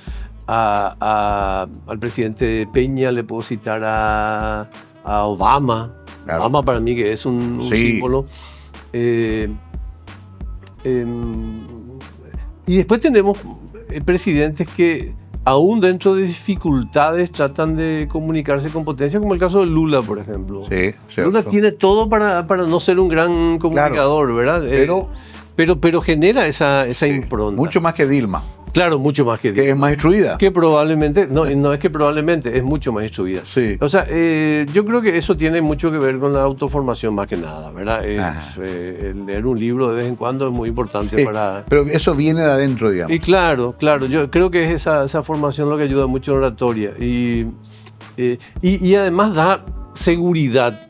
C: presidente Peña, le puedo citar a Obama. Claro. Obama para mí que es un símbolo. Y después tenemos presidentes que aún dentro de dificultades tratan de comunicarse con potencia, como el caso de Lula, por ejemplo. Sí, Lula tiene todo para no ser un gran comunicador, claro, ¿verdad? Pero genera esa impronta.
A: Mucho más que Dilma.
C: Claro, mucho más que Dilma.
A: Que es más instruida.
C: Que probablemente, no es que probablemente, es mucho más instruida.
A: Sí.
C: O sea, yo creo que eso tiene mucho que ver con la autoformación más que nada, ¿verdad? Leer un libro de vez en cuando es muy importante para...
A: Pero eso viene de adentro, digamos.
C: Y claro, yo creo que es esa formación lo que ayuda mucho en oratoria. Y además da seguridad.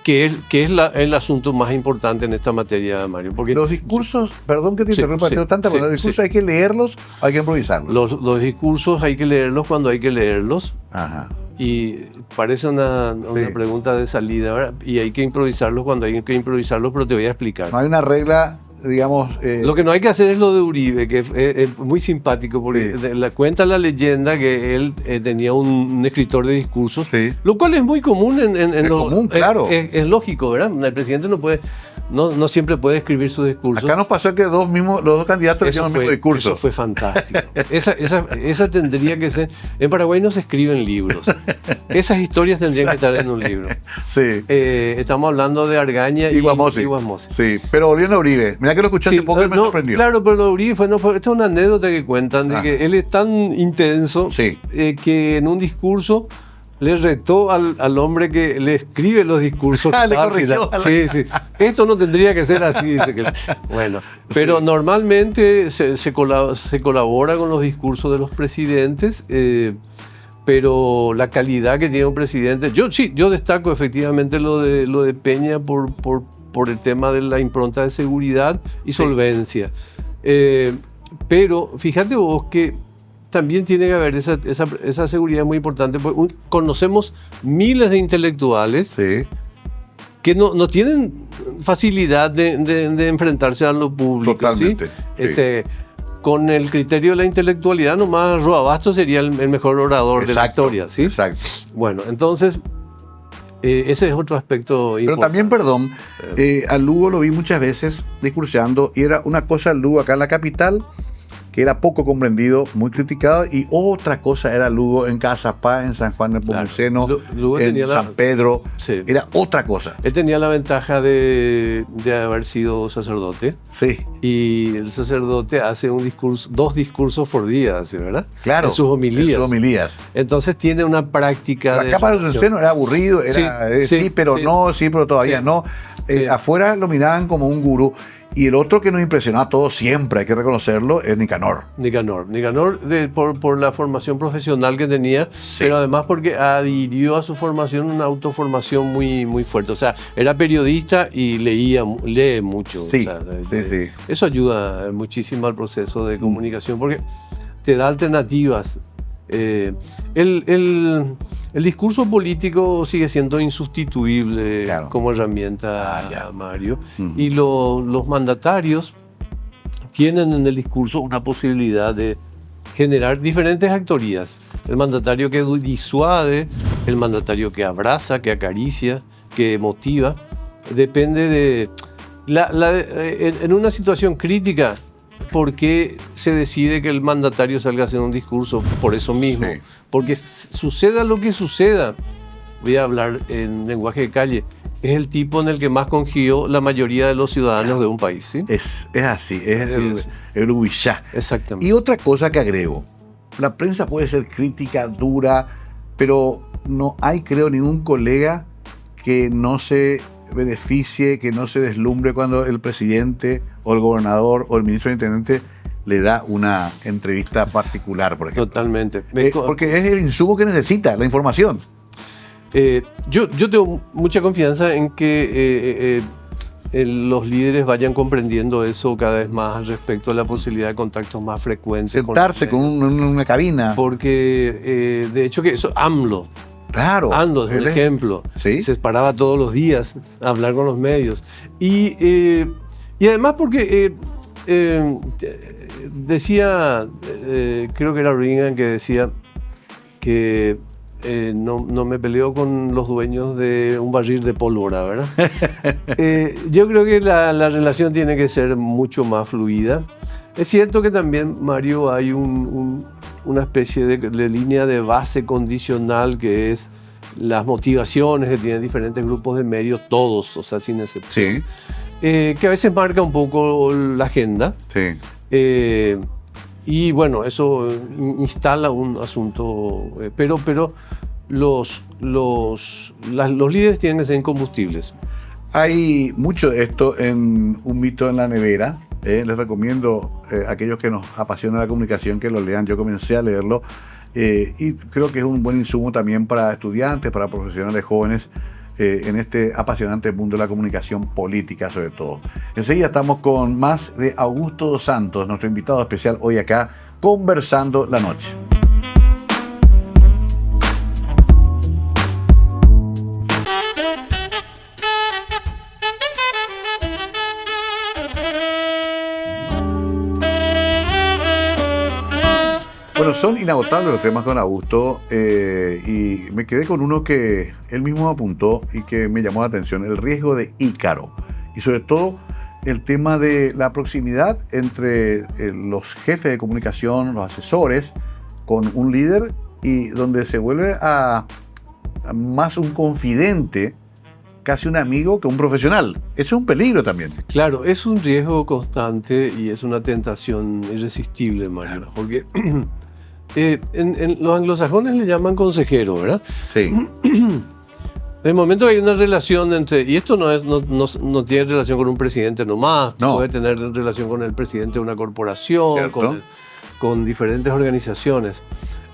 C: Que es el asunto más importante en esta materia, Mario. Porque
A: los discursos, perdón que te interrumpa, tengo tanta palabra, los discursos hay que leerlos, hay que improvisarlos.
C: Los discursos hay que leerlos cuando hay que leerlos.
A: Ajá.
C: Y parece una pregunta de salida, ¿verdad? Y hay que improvisarlos cuando hay que improvisarlos, pero te voy a explicar.
A: No hay una regla, digamos...
C: Lo que no hay que hacer es lo de Uribe, que es muy simpático, porque cuenta la leyenda que él tenía un escritor de discursos, lo cual es muy común
A: común, claro.
C: Es lógico, ¿verdad? El presidente no siempre puede escribir sus discursos.
A: Acá nos pasó que los dos candidatos hicieron el mismo discurso.
C: Eso fue fantástico. esa tendría que ser... En Paraguay no se escriben libros. Esas historias tendrían que estar en un libro.
A: Sí.
C: Estamos hablando de Argaña y Guasmosi.
A: Sí, pero volviendo a Uribe. Mirá que lo escuché hace poco y me sorprendió.
C: Claro, pero lo de Uribe esta es una anécdota que cuentan de que él es tan intenso que en un discurso le retó al hombre que le escribe los discursos.
A: Le corrigió.
C: Sí. Esto no tendría que ser así. Dice que, bueno, pero normalmente se colabora con los discursos de los presidentes, pero la calidad que tiene un presidente... Yo destaco efectivamente lo de Peña por el tema de la impronta de seguridad y solvencia. Pero fíjate vos que también tiene que haber esa seguridad muy importante. Porque conocemos miles de intelectuales que no tienen facilidad de enfrentarse a lo público.
A: Totalmente.
C: ¿Sí? Con el criterio de la intelectualidad, nomás Roa Bastos sería el mejor orador de la historia. ¿Sí?
A: Exacto.
C: Bueno, entonces... ese es otro aspecto importante.
A: Pero también, perdón, a Lugo lo vi muchas veces discurseando y era una cosa Lugo acá en la capital que era poco comprendido, muy criticado, y otra cosa era Lugo en Cazapá, en San Juan del Pomuceno, en San Pedro, era otra cosa.
C: Él tenía la ventaja de haber sido sacerdote.
A: Sí.
C: Y el sacerdote hace dos discursos por día, ¿verdad?
A: Claro.
C: En sus homilías. Entonces tiene una práctica.
A: Acá para los era aburrido, era pero todavía no. Afuera lo miraban como un gurú. Y el otro que nos impresionó a todos siempre, hay que reconocerlo, es Nicanor.
C: Nicanor, por la formación profesional que tenía, pero además porque adhirió a su formación una autoformación muy, muy fuerte. O sea, era periodista y lee mucho.
A: Sí,
C: o sea, eso ayuda muchísimo al proceso de comunicación porque te da alternativas. El discurso político sigue siendo insustituible como herramienta, Mario. Y los mandatarios tienen en el discurso una posibilidad de generar diferentes actorías. El mandatario que disuade, el mandatario que abraza, que acaricia, que motiva. Depende de... en una situación crítica, por qué se decide que el mandatario salga a hacer un discurso? Por eso mismo.
A: Sí.
C: Porque suceda lo que suceda, voy a hablar en lenguaje de calle, es el tipo en el que más confió la mayoría de los ciudadanos de un país. ¿Sí?
A: Es así, es
C: Así es.
A: el huillá.
C: Exactamente.
A: Y otra cosa que agrego, la prensa puede ser crítica, dura, pero no hay, creo, ningún colega que no se beneficie, que no se deslumbre cuando el presidente o el gobernador o el ministro de Intendente le da una entrevista particular, por ejemplo.
C: Totalmente.
A: Porque es el insumo que necesita, la información.
C: Yo tengo mucha confianza en que los líderes vayan comprendiendo eso cada vez más al respecto de la posibilidad de contactos más frecuentes.
A: Sentarse con una cabina.
C: Porque, de hecho, que eso, AMLO.
A: Claro.
C: AMLO es un ejemplo.
A: ¿Sí?
C: Se paraba todos los días a hablar con los medios. Y además porque decía, creo que era Reagan que decía que no me peleo con los dueños de un barril de pólvora, ¿verdad? Yo creo que la relación tiene que ser mucho más fluida. Es cierto que también, Mario, hay una especie de línea de base condicional que es las motivaciones que tienen diferentes grupos de medios, todos, o sea, sin excepción.
A: Sí.
C: Que a veces marca un poco la agenda.
A: Sí.
C: Y bueno, eso instala un asunto, pero los líderes tienen que ser incombustibles.
A: Hay mucho de esto en Un mito en la nevera. Les recomiendo a aquellos que nos apasiona la comunicación que lo lean. Yo comencé a leerlo y creo que es un buen insumo también para estudiantes, para profesionales jóvenes en este apasionante mundo de la comunicación política sobre todo. Enseguida estamos con más de Augusto dos Santos, nuestro invitado especial hoy acá, Conversando la Noche. Bueno, son inagotables los temas con Augusto y me quedé con uno que él mismo apuntó y que me llamó la atención, el riesgo de Ícaro y sobre todo el tema de la proximidad entre los jefes de comunicación, los asesores, con un líder y donde se vuelve a más un confidente, casi un amigo que un profesional. Eso es un peligro también.
C: Claro, es un riesgo constante y es una tentación irresistible, Mario, claro. Porque en los anglosajones le llaman consejero, ¿verdad?
A: Sí.
C: En el momento que hay una relación entre, y esto no tiene relación con un presidente nomás,
A: no.
C: Puede tener relación con el presidente de una corporación, con diferentes organizaciones.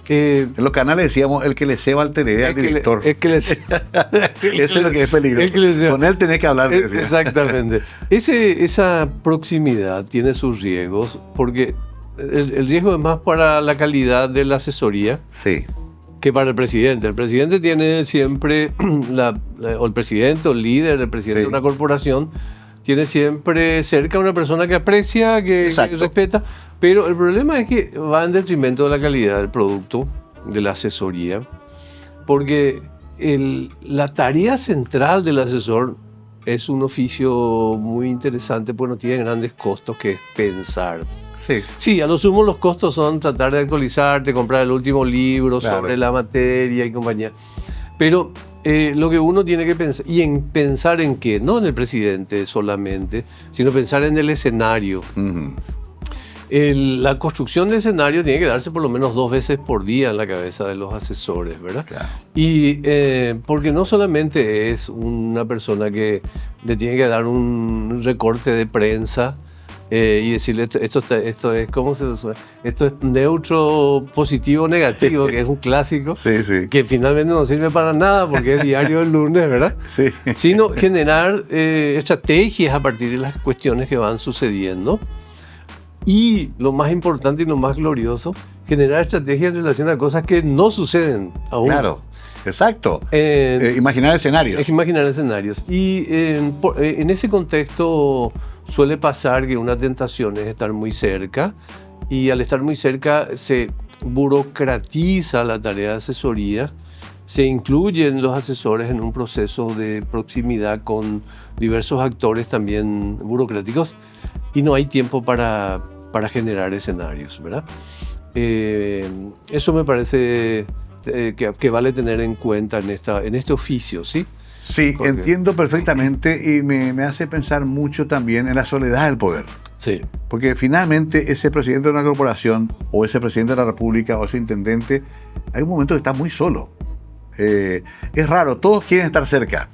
A: En los canales decíamos el que le ceba al TLE al director. Eso es lo que es peligroso. Con él tenés que hablar.
C: Exactamente. Esa proximidad tiene sus riesgos porque el riesgo es más para la calidad de la asesoría.
A: Sí.
C: Que para el presidente. El presidente tiene siempre, o el presidente, o el líder, el presidente de una corporación, tiene siempre cerca a una persona que aprecia, que respeta, pero el problema es que va en detrimento de la calidad del producto, de la asesoría, porque la tarea central del asesor es un oficio muy interesante, porque no tiene grandes costos, que es pensar. Sí, a lo sumo los costos son tratar de actualizarte, comprar el último libro sobre la materia y compañía. Pero lo que uno tiene que pensar, y pensar en qué, no en el presidente solamente, sino pensar en el escenario. Uh-huh. La construcción de escenario tiene que darse por lo menos 2 veces por día en la cabeza de los asesores, ¿verdad? Claro. Y porque no solamente es una persona que le tiene que dar un recorte de prensa, y decirle esto es ¿cómo se usa? Esto es neutro, positivo, negativo, que es un clásico, que finalmente no sirve para nada porque es diario el lunes, ¿verdad? Sí. Sino generar estrategias a partir de las cuestiones que van sucediendo. Y lo más importante y lo más glorioso, generar estrategias en relación a cosas que no suceden aún.
A: Claro. Exacto. Imaginar escenarios.
C: Es imaginar escenarios. Y en ese contexto suele pasar que una tentación es estar muy cerca, y al estar muy cerca se burocratiza la tarea de asesoría, se incluyen los asesores en un proceso de proximidad con diversos actores también burocráticos, y no hay tiempo para para generar escenarios, ¿verdad? Eso me parece que vale tener en cuenta en este oficio, ¿sí?
A: Sí, entiendo perfectamente y me hace pensar mucho también en la soledad del poder.
C: Sí.
A: Porque finalmente ese presidente de una corporación o ese presidente de la república o ese intendente, hay un momento que está muy solo. Es raro, todos quieren estar cerca,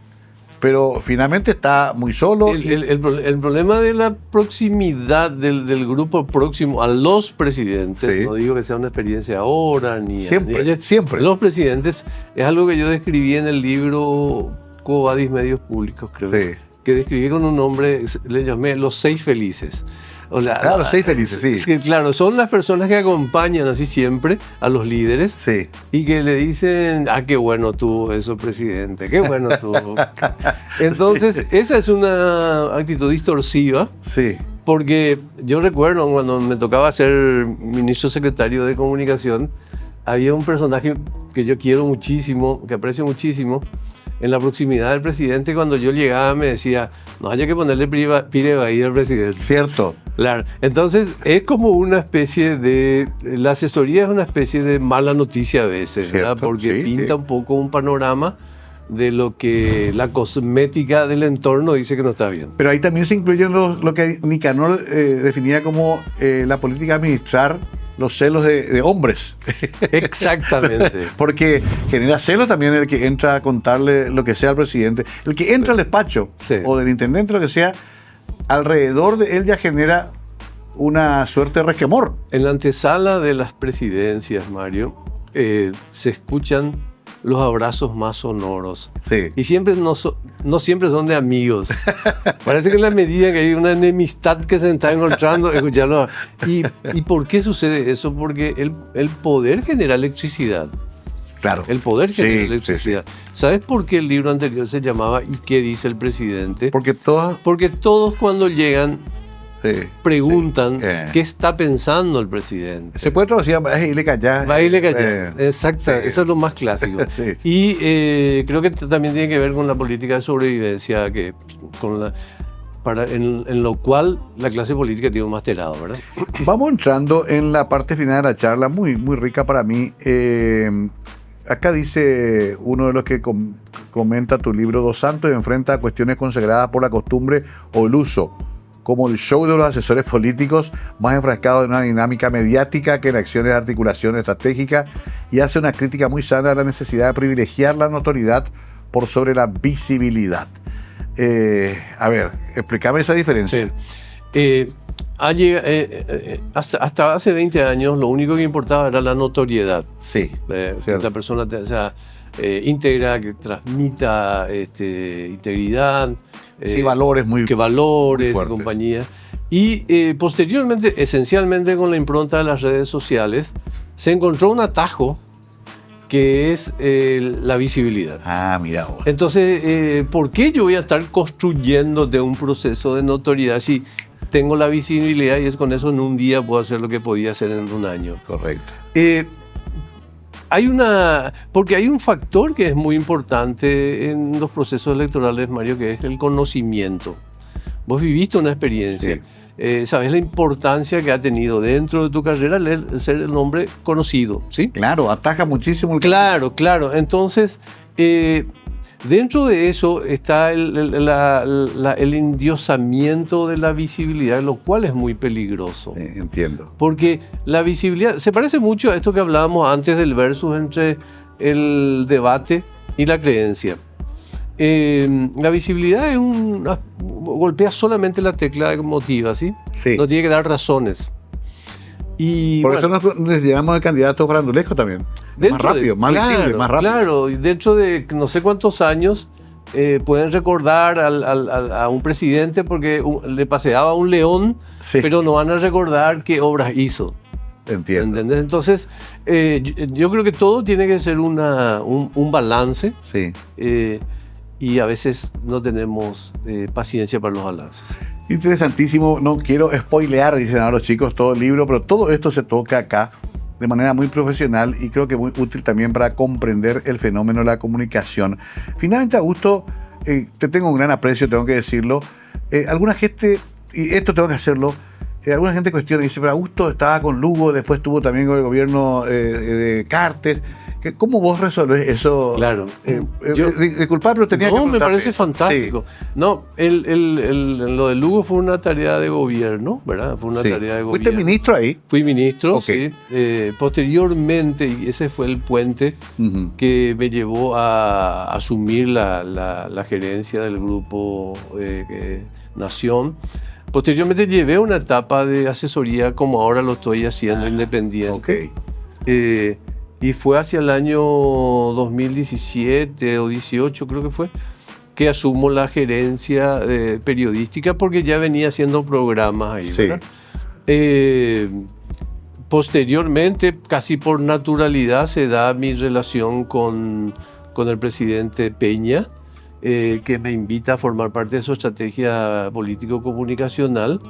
A: pero finalmente está muy solo.
C: El problema de la proximidad del grupo próximo a los presidentes,
A: Sí.
C: no digo que sea una experiencia ahora, ni
A: Siempre, siempre.
C: Los presidentes, es algo que yo describí en el libro Quo Vadis Medios Públicos, creo,
A: Sí.
C: que describí con un nombre, le llamé Los 6 Felices.
A: Claro, los 6 felices, sí.
C: Es que, claro, son las personas que acompañan así siempre a los líderes.
A: Sí.
C: Y que le dicen, qué bueno tuvo eso, presidente, qué bueno tuvo. Entonces, esa es una actitud distorsiva,
A: Sí.
C: porque yo recuerdo cuando me tocaba ser ministro secretario de Comunicación, había un personaje que yo quiero muchísimo, que aprecio muchísimo, en la proximidad del presidente. Cuando yo llegaba me decía, no haya que ponerle pire bahía al presidente.
A: Cierto.
C: Claro, entonces es como una especie de, la asesoría es una especie de mala noticia a veces, ¿verdad?
A: Cierto,
C: Porque
A: sí,
C: pinta
A: sí.
C: un poco un panorama de lo que la cosmética del entorno dice que no está bien.
A: Pero ahí también se incluyen lo que Nicanor definía como la política de administrar los celos de hombres.
C: Exactamente.
A: Porque genera celos también el que entra a contarle lo que sea al presidente. El que entra al despacho
C: Sí.
A: o del intendente, lo que sea, alrededor de él ya genera una suerte de resquemor.
C: En la antesala de las presidencias, Mario, se escuchan los abrazos más sonoros.
A: Sí.
C: Y siempre no siempre son de amigos. Parece que en la medida que hay una enemistad que se está encontrando, escucharlo. ¿Y por qué sucede eso? Porque el poder genera electricidad.
A: Claro.
C: El poder genera
A: Sí,
C: electricidad. ¿Sabes por qué el libro anterior se llamaba ¿Y qué dice el presidente?
A: Porque todas...
C: Porque todos cuando llegan
A: Sí.
C: preguntan
A: Sí.
C: qué está pensando el presidente.
A: Se puede traducir a baile callar.
C: Baile callar. Exacto,
A: sí.
C: eso es lo más clásico.
A: Sí.
C: Y creo que también tiene que ver con la política de sobrevivencia, en lo cual la clase política tiene un masterado, ¿verdad?
A: Vamos entrando en la parte final de la charla, muy, muy rica para mí. Acá dice uno de los que comenta tu libro, Dos Santos enfrenta cuestiones consagradas por la costumbre o el uso, como el show de los asesores políticos, más enfrascado en una dinámica mediática que en acciones de articulación estratégica, y hace una crítica muy sana a la necesidad de privilegiar la notoriedad por sobre la visibilidad. A ver, explícame esa diferencia.
C: Sí. Hasta hace 20 años lo único que importaba era la notoriedad.
A: Sí,
C: Que
A: cierto.
C: la persona sea íntegra, que transmita integridad.
A: Sí, valores muy
C: que valores y
A: fuertes.
C: compañía. Y posteriormente, esencialmente con la impronta de las redes sociales, se encontró un atajo que es la visibilidad.
A: Ah, mira vos.
C: Entonces, ¿por qué yo voy a estar construyendo de un proceso de notoriedad si tengo la visibilidad y es con eso en un día puedo hacer lo que podía hacer en un año?
A: Correcto.
C: Porque hay un factor que es muy importante en los procesos electorales, Mario, que es el conocimiento. Vos viviste una experiencia.
A: Sí.
C: Sabes la importancia que ha tenido dentro de tu carrera el ser el hombre conocido, ¿sí?
A: Claro, ataca muchísimo el...
C: Claro, claro. Entonces, dentro de eso está el endiosamiento de la visibilidad, lo cual es muy peligroso.
A: Sí, entiendo.
C: Porque la visibilidad se parece mucho a esto que hablábamos antes del versus entre el debate y la creencia. La visibilidad es golpea solamente la tecla emotiva, ¿sí?
A: Sí.
C: No tiene que dar razones. Y
A: Por
C: bueno,
A: eso nos llamamos al candidato farandulesco también. Más rápido, más visible, más rápido.
C: Claro, y dentro de no sé cuántos años pueden recordar a un presidente porque le paseaba un león,
A: Sí.
C: pero no van a recordar qué obras hizo.
A: Entiendo.
C: ¿Entendés? Entonces, yo creo que todo tiene que ser un balance.
A: Sí.
C: Y a veces no tenemos paciencia para los balances.
A: Interesantísimo. No quiero spoilear, dicen ahora los chicos, todo el libro, pero todo esto se toca acá de manera muy profesional y creo que muy útil también para comprender el fenómeno de la comunicación. Finalmente, Augusto, te tengo un gran aprecio, tengo que decirlo. Alguna gente, y esto tengo que hacerlo, alguna gente cuestiona y dice, pero Augusto estaba con Lugo, después estuvo también con el gobierno de Cartes. ¿Cómo vos resolvés eso?
C: Claro.
A: Disculpá, pero tenía que
C: No, me parece fantástico.
A: Sí.
C: No, lo de Lugo fue una tarea de gobierno, ¿verdad? Fue una tarea de gobierno.
A: ¿Fuiste ministro ahí?
C: Fui ministro,
A: Okay.
C: sí. Posteriormente, y ese fue el puente que me llevó a asumir la gerencia del grupo Nación. Posteriormente llevé una etapa de asesoría como ahora lo estoy haciendo, independiente.
A: Ok.
C: Y fue hacia el año 2017 o 18, creo que fue, que asumo la gerencia periodística porque ya venía haciendo programas ahí, ¿verdad? Posteriormente, casi por naturalidad, se da mi relación con el presidente Peña, que me invita a formar parte de su estrategia político-comunicacional.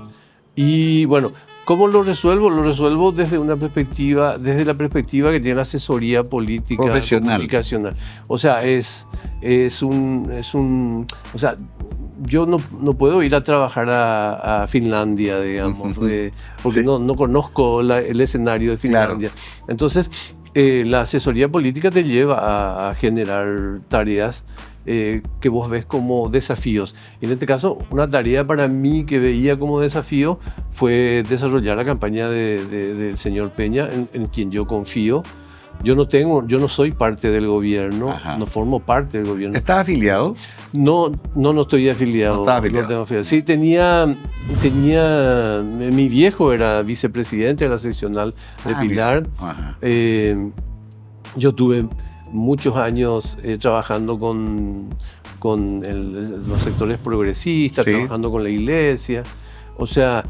C: Y bueno, ¿cómo lo resuelvo? Lo resuelvo desde la perspectiva que tiene la asesoría política comunicacional. O sea, o sea, yo no puedo ir a trabajar a Finlandia, digamos, porque no conozco el escenario de Finlandia. Claro. Entonces, la asesoría política te lleva a generar tareas que vos ves como desafíos. Y en este caso, una tarea para mí que veía como desafío fue desarrollar la campaña del señor Peña, en quien yo confío. Yo no soy parte del gobierno. Ajá. No formo parte del gobierno.
A: ¿Estás afiliado?
C: No estoy afiliado.
A: No estás afiliado.
C: No tengo afiliado. Sí, mi viejo era vicepresidente de la seccional de Pilar. Yo tuve muchos años trabajando con los sectores progresistas, trabajando con la iglesia. O sea,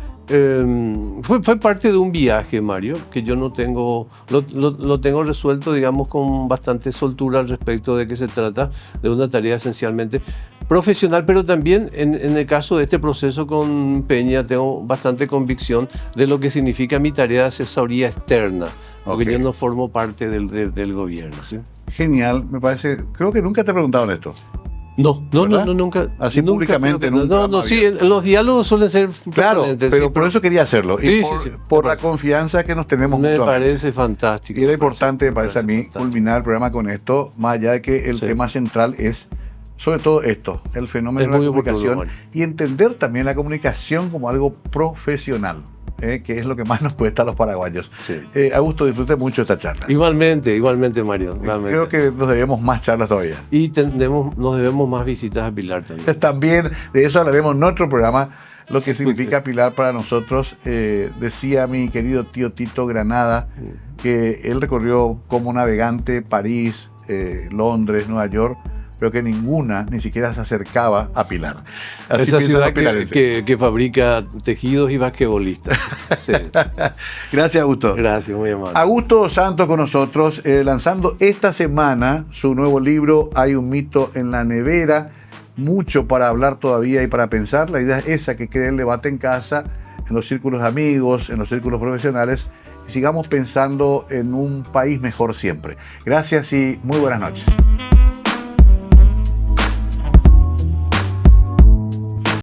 C: fue parte de un viaje, Mario, que yo no tengo, lo tengo resuelto, digamos, con bastante soltura al respecto de que se trata de una tarea esencialmente profesional, pero también en el caso de este proceso con Peña tengo bastante convicción de lo que significa mi tarea de asesoría externa, porque yo no formo parte del gobierno, ¿sí?
A: Genial, me parece. Creo que nunca te he preguntado esto.
C: No, nunca.
A: Así
C: nunca,
A: públicamente,
C: sí, los diálogos suelen ser.
A: Claro, pero por eso quería hacerlo.
C: Sí,
A: y por la confianza que nos tenemos
C: mutuamente. Me parece fantástico.
A: Y era importante, me parece a mí, culminar el programa con esto, más allá de que el tema central es, sobre todo esto, el fenómeno de la comunicación y entender también la comunicación como algo profesional. Que es lo que más nos cuesta a los paraguayos. Sí. Augusto, disfruté mucho esta charla.
C: Igualmente, Mario. Igualmente.
A: Creo que nos debemos más charlas todavía.
C: Y nos debemos más visitas a Pilar también.
A: También de eso hablaremos en otro programa, lo que significa Pilar para nosotros. Decía mi querido tío Tito Granada que él recorrió como navegante París, Londres, Nueva York, pero que ninguna ni siquiera se acercaba a Pilar.
C: Así esa ciudad que fabrica tejidos y basquetbolistas. Sí.
A: Gracias, Augusto.
C: Gracias, muy amable.
A: Augusto Santos con nosotros, lanzando esta semana su nuevo libro, Hay un mito en la nevera. Mucho para hablar todavía y para pensar. La idea es esa, que quede el debate en casa, en los círculos de amigos, en los círculos profesionales, y sigamos pensando en un país mejor siempre. Gracias y muy buenas noches.